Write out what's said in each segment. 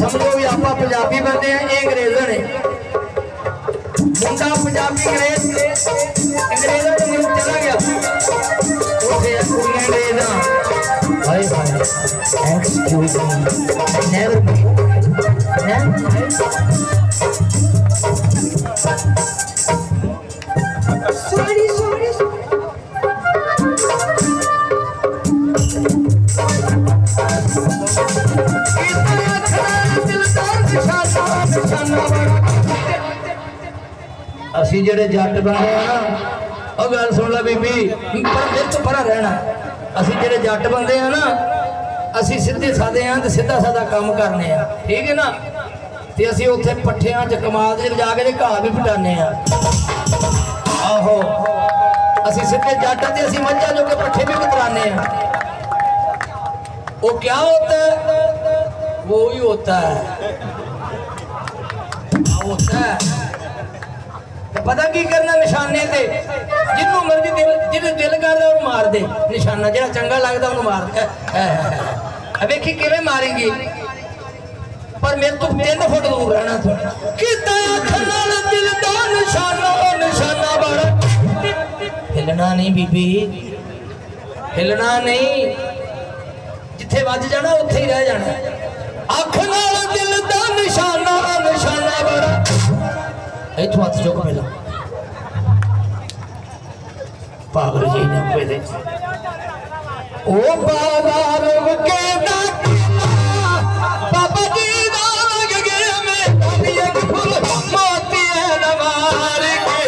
समझो भी आप पंजाबी बंदे हैं, ये अंग्रेज ने मुंडा पंजाबी अंग्रेज अंग्रेजों को मिल चला गया उसे कुड़ियां अंग्रेज hi hi excuse me never sorry sorry असी जेडे जट बने ना और गल सुन ला बीबी पर मेरे तो परा रहना असी जेडे जट बंदे हैं ना असी सीधे साधे हैं तो सीधा साधा काम करने हैं ठीक है ना ते असी उत्थे पट्ठियां च कमाल दे जाके ते घाह भी पटाने हैं आहो असी सीधे जट ते असी मझां जो के पट्ठे भी कतराने हैं वो क्या होता है वो ही होता है तो पता की करना निशाने से जिन्हों मर्जी जिन्हें दिल करता उन्हें मार दे निशाना जो चंगा लगता उन्हें मार दे वेखी किवें मारेंगी पर मेरे तो 3 फुट दूर रहना था निशाना बड़ा हिलना नहीं बीबी हिलना नहीं जिथे वज जाना उत्थे ही रह जाना अख नाल दिल दा निशाना निशाना बड़ा इथों हथ चुक पहला पागल जी ने पहले ओ बाजार के बाबा जी दा लग गया मैं एक फूल मोती है नवार के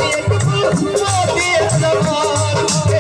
एक फूल मोती है नवार के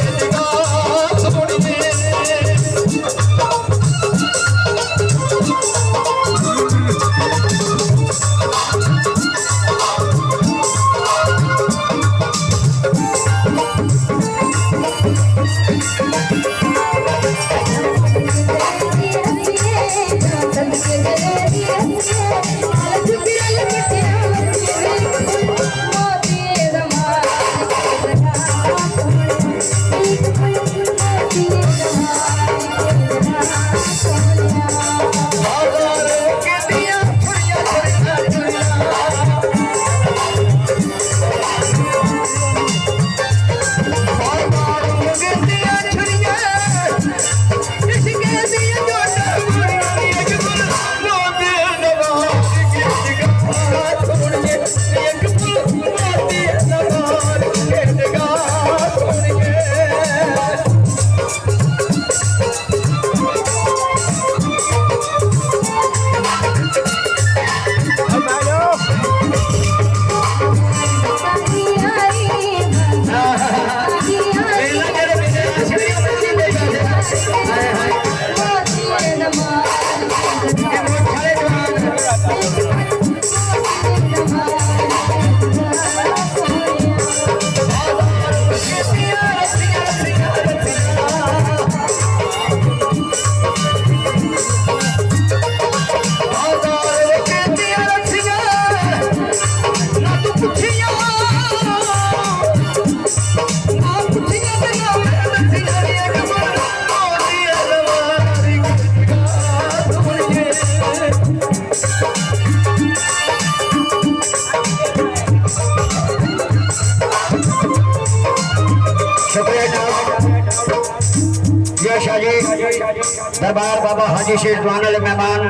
सरदार बाबा हाजी शेख दुआन वाले मेहमान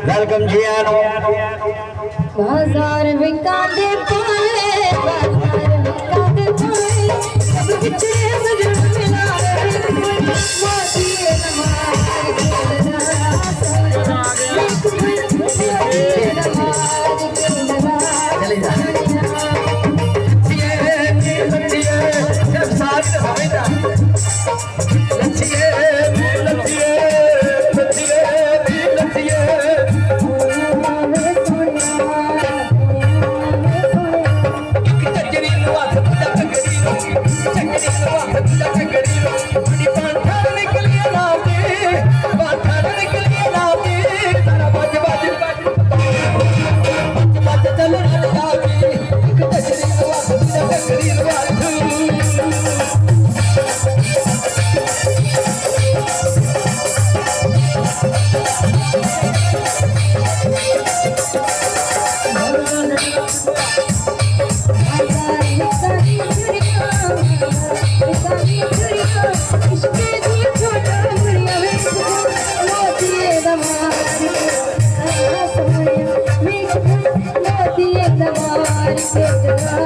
वेलकम जी आनो बाजार बिका दे पाए बाजार बिका दे पाए सब बिछड़े सजन मिला मोती चले जा जब साथ समझता लच्छिए लच्छिए लच्छिए लच्छिए चक्करी नु हाथ चक्करी नु चक्करी नु हाथ चक्करी नु बड़ी पांठा निकली लाती पांठा निकली लाती तारा बज बज बज बज चल लाती चक्करी नु हाथ चक्करी नु हाथ Motiye damar